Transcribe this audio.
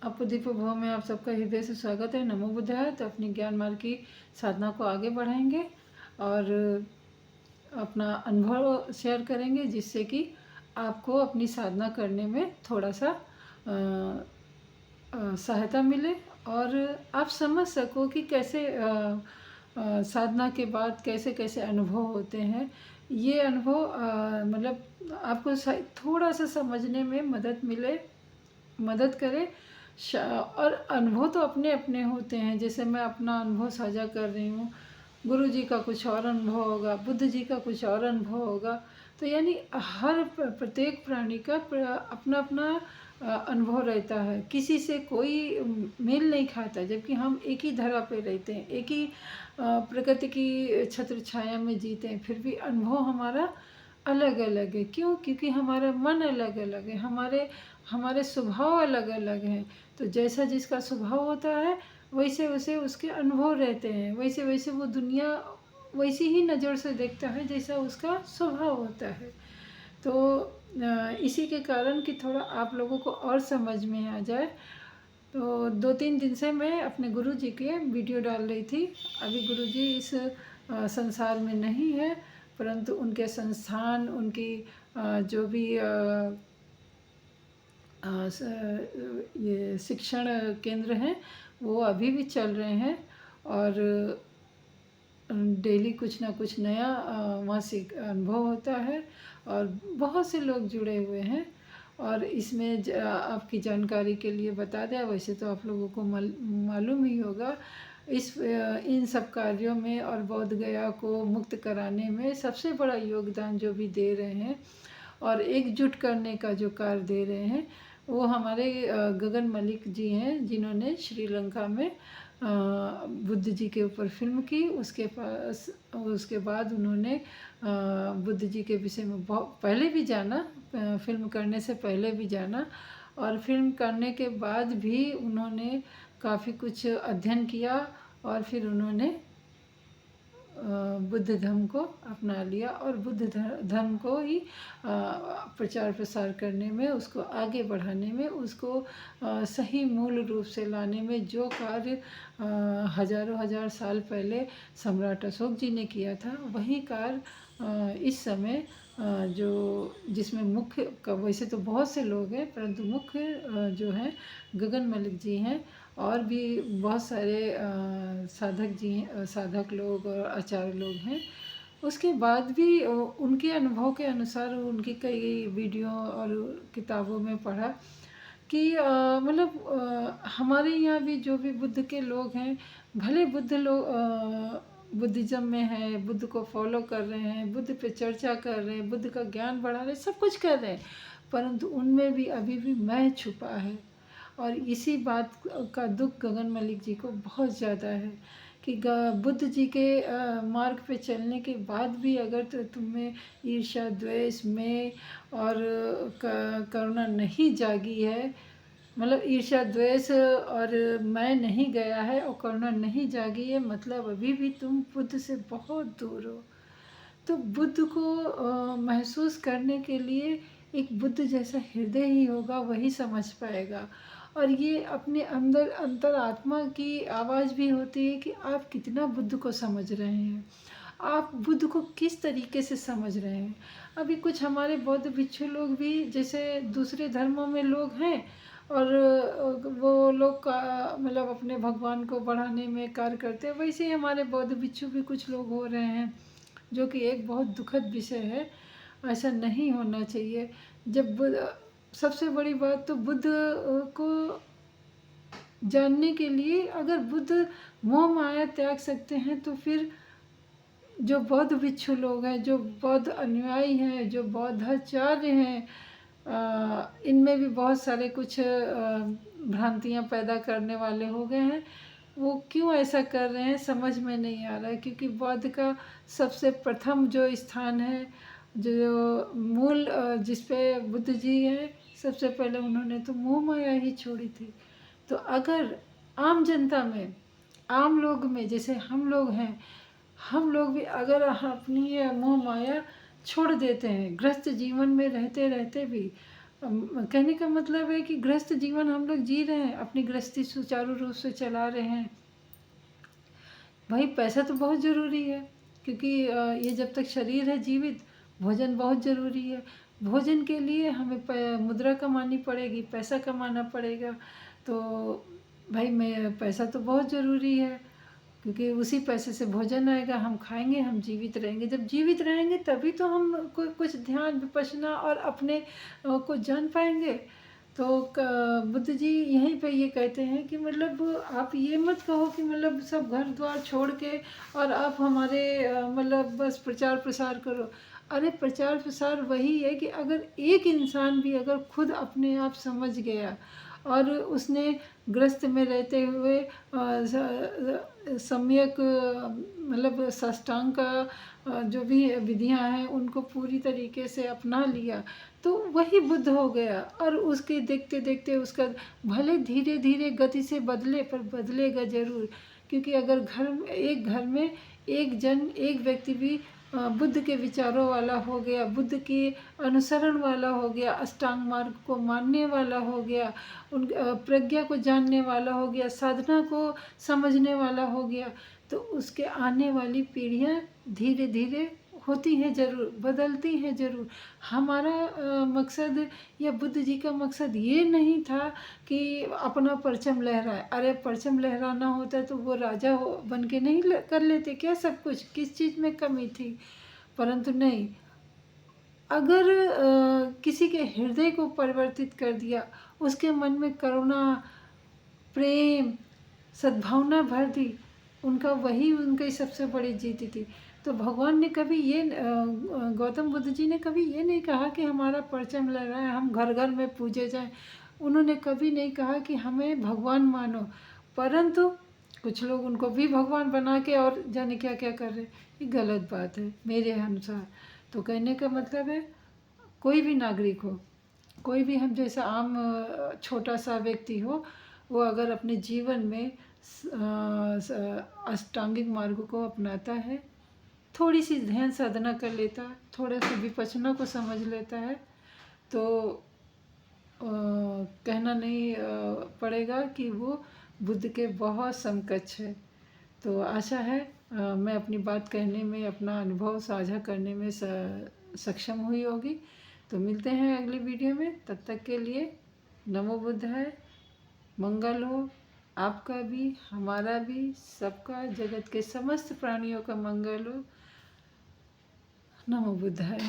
अपुदीप भव में आप सबका हृदय से स्वागत है। नमो बुद्धाय। तो अपनी ज्ञान मार्ग की साधना को आगे बढ़ाएंगे और अपना अनुभव शेयर करेंगे, जिससे कि आपको अपनी साधना करने में थोड़ा सा सहायता मिले और आप समझ सको कि कैसे साधना के बाद कैसे कैसे अनुभव होते हैं। ये अनुभव मतलब आपको थोड़ा सा समझने में मदद करे। और अनुभव तो अपने अपने होते हैं। जैसे मैं अपना अनुभव साझा कर रही हूँ, गुरु जी का कुछ और अनुभव होगा, बुद्ध जी का कुछ और अनुभव होगा। तो यानी हर प्रत्येक प्राणी का अपना अपना अनुभव रहता है। किसी से कोई मेल नहीं खाता, जबकि हम एक ही धरा पे रहते हैं, एक ही प्रकृति की छत्र छाया में जीते हैं, फिर भी अनुभव हमारा अलग अलग है। क्यों? क्योंकि हमारा मन अलग अलग है, हमारे स्वभाव अलग अलग हैं। तो जैसा जिसका स्वभाव होता है वैसे वैसे उसके अनुभव रहते हैं, वैसे वैसे वो दुनिया वैसी ही नज़र से देखता है जैसा उसका स्वभाव होता है। तो इसी के कारण कि थोड़ा आप लोगों को और समझ में आ जाए, तो 2-3 दिन से मैं अपने गुरु जी के वीडियो डाल रही थी। अभी गुरु जी इस संसार में नहीं है, परंतु उनके संस्थान, उनकी जो भी ये शिक्षण केंद्र हैं वो अभी भी चल रहे हैं और डेली कुछ ना कुछ नया वहाँ से अनुभव होता है और बहुत से लोग जुड़े हुए हैं। और इसमें आपकी जानकारी के लिए बता दें, वैसे तो आप लोगों को मालूम ही होगा, इन सब कार्यों में और बोध गया को मुक्त कराने में सबसे बड़ा योगदान जो भी दे रहे हैं और एकजुट करने का जो कार्य दे रहे हैं, वो हमारे गगन मलिक जी हैं, जिन्होंने श्रीलंका में बुद्ध जी के ऊपर फिल्म की। उसके बाद उन्होंने बुद्ध जी के विषय में बहुत पहले भी जाना, फिल्म करने से पहले भी जाना, और फिल्म करने के बाद भी उन्होंने काफ़ी कुछ अध्ययन किया और फिर उन्होंने बुद्ध धर्म को अपना लिया और बुद्ध धर्म को ही प्रचार प्रसार करने में, उसको आगे बढ़ाने में, उसको सही मूल रूप से लाने में जो कार्य हजारों हजार साल पहले सम्राट अशोक जी ने किया था, वही कार्य इस समय जो जिसमें मुख्य वैसे तो बहुत से लोग हैं, परंतु मुख्य जो हैं गगन मलिक जी हैं और भी बहुत सारे साधक लोग और आचार्य लोग हैं। उसके बाद भी उनके अनुभव के अनुसार उनकी कई वीडियो और किताबों में पढ़ा कि मतलब हमारे यहाँ भी जो भी बुद्ध के लोग हैं, भले बुद्धिज़्म में है, बुद्ध को फॉलो कर रहे हैं, बुद्ध पे चर्चा कर रहे हैं, बुद्ध का ज्ञान बढ़ा रहे हैं, सब कुछ कर रहे हैं, परंतु उनमें भी अभी भी मैं छुपा है। और इसी बात का दुख गगन मलिक जी को बहुत ज़्यादा है कि बुद्ध जी के मार्ग पे चलने के बाद भी अगर तो तुम्हें ईर्ष्या, द्वेष में और करुणा नहीं जागी है, मतलब ईर्ष्या, द्वेष और मैं नहीं गया है और करुणा नहीं जागी है, मतलब अभी भी तुम बुद्ध से बहुत दूर हो। तो बुद्ध को महसूस करने के लिए एक बुद्ध जैसा हृदय ही होगा, वही समझ पाएगा। और ये अपने अंदर अंतरात्मा की आवाज़ भी होती है कि आप कितना बुद्ध को समझ रहे हैं, आप बुद्ध को किस तरीके से समझ रहे हैं। अभी कुछ हमारे बौद्ध भिक्षु लोग भी, जैसे दूसरे धर्मों में लोग हैं और वो लोग का मतलब अपने भगवान को बढ़ाने में कार्य करते हैं, वैसे ही हमारे बौद्ध भिक्षु भी कुछ लोग हो रहे हैं, जो कि एक बहुत दुखद विषय है। ऐसा नहीं होना चाहिए। जब सबसे बड़ी बात तो बुद्ध को जानने के लिए अगर बुद्ध मोह माया त्याग सकते हैं, तो फिर जो बौद्ध भिक्षु लोग हैं, जो बौद्ध अनुयायी हैं, जो बौद्धाचार्य हैं, इनमें भी बहुत सारे कुछ भ्रांतियाँ पैदा करने वाले हो गए हैं। वो क्यों ऐसा कर रहे हैं समझ में नहीं आ रहा है, क्योंकि बौद्ध का सबसे प्रथम जो स्थान है, जो मूल जिस पे बुद्ध जी हैं, सबसे पहले उन्होंने तो मोह माया ही छोड़ी थी। तो अगर आम जनता में, आम लोग में, जैसे हम लोग हैं, हम लोग भी अगर अपनी मोह माया छोड़ देते हैं, गृहस्थ जीवन में रहते रहते भी कहने का मतलब है कि गृहस्थ जीवन हम लोग जी रहे हैं, अपनी गृहस्थी सुचारू रूप से चला रहे हैं। भाई पैसा तो बहुत ज़रूरी है, क्योंकि ये जब तक शरीर है जीवित, भोजन बहुत ज़रूरी है। भोजन के लिए हमें मुद्रा कमानी पड़ेगी, पैसा कमाना पड़ेगा। तो भाई मैं पैसा तो बहुत ज़रूरी है, क्योंकि उसी पैसे से भोजन आएगा, हम खाएंगे, हम जीवित रहेंगे। जब जीवित रहेंगे तभी तो हम कुछ ध्यान विपश्यना और अपने को जान पाएंगे। तो बुद्ध जी यहीं पे ये कहते हैं कि मतलब आप ये मत कहो कि मतलब सब घर द्वार छोड़ के और आप हमारे मतलब बस प्रचार प्रसार करो। अरे प्रचार प्रसार वही है कि अगर एक इंसान भी अगर खुद अपने आप समझ गया और उसने ग्रस्त में रहते हुए सम्यक मतलब साष्टांग का जो भी विधियां हैं उनको पूरी तरीके से अपना लिया, तो वही बुद्ध हो गया। और उसके देखते देखते उसका भले धीरे धीरे गति से बदले, पर बदलेगा ज़रूर। क्योंकि अगर घर में एक व्यक्ति भी बुद्ध के विचारों वाला हो गया, बुद्ध के अनुसरण वाला हो गया, अष्टांग मार्ग को मानने वाला हो गया, उन प्रज्ञा को जानने वाला हो गया, साधना को समझने वाला हो गया, तो उसके आने वाली पीढ़ियां धीरे धीरे होती हैं ज़रूर, बदलती हैं ज़रूर। हमारा मकसद या बुद्ध जी का मकसद ये नहीं था कि अपना परचम लहराए। अरे परचम लहराना होता तो वो राजा बन के नहीं कर लेते क्या सब कुछ? किस चीज़ में कमी थी? परंतु नहीं, अगर किसी के हृदय को परिवर्तित कर दिया, उसके मन में करुणा, प्रेम, सद्भावना भर दी, उनकी सबसे बड़ी जीत थी। तो भगवान ने कभी ये गौतम बुद्ध जी ने कभी ये नहीं कहा कि हमारा परचम लहराए, हम घर घर में पूजे जाएं। उन्होंने कभी नहीं कहा कि हमें भगवान मानो, परंतु कुछ लोग उनको भी भगवान बना के और जाने क्या क्या कर रहे। ये गलत बात है मेरे अनुसार। तो कहने का मतलब है, कोई भी नागरिक हो, कोई भी हम जैसा आम छोटा सा व्यक्ति हो, वो अगर अपने जीवन में अष्टांगिक मार्ग को अपनाता है, थोड़ी सी ध्यान साधना कर लेता है, थोड़ा सा विपश्यना को समझ लेता है, तो कहना नहीं पड़ेगा कि वो बुद्ध के बहुत समकक्ष है। तो आशा है मैं अपनी बात कहने में, अपना अनुभव साझा करने में सक्षम हुई होगी। तो मिलते हैं अगली वीडियो में, तब तक के लिए नमो बुद्ध है। मंगल हो आपका भी, हमारा भी, सबका, जगत के समस्त प्राणियों का मंगल हो। नमो बुद्ध है।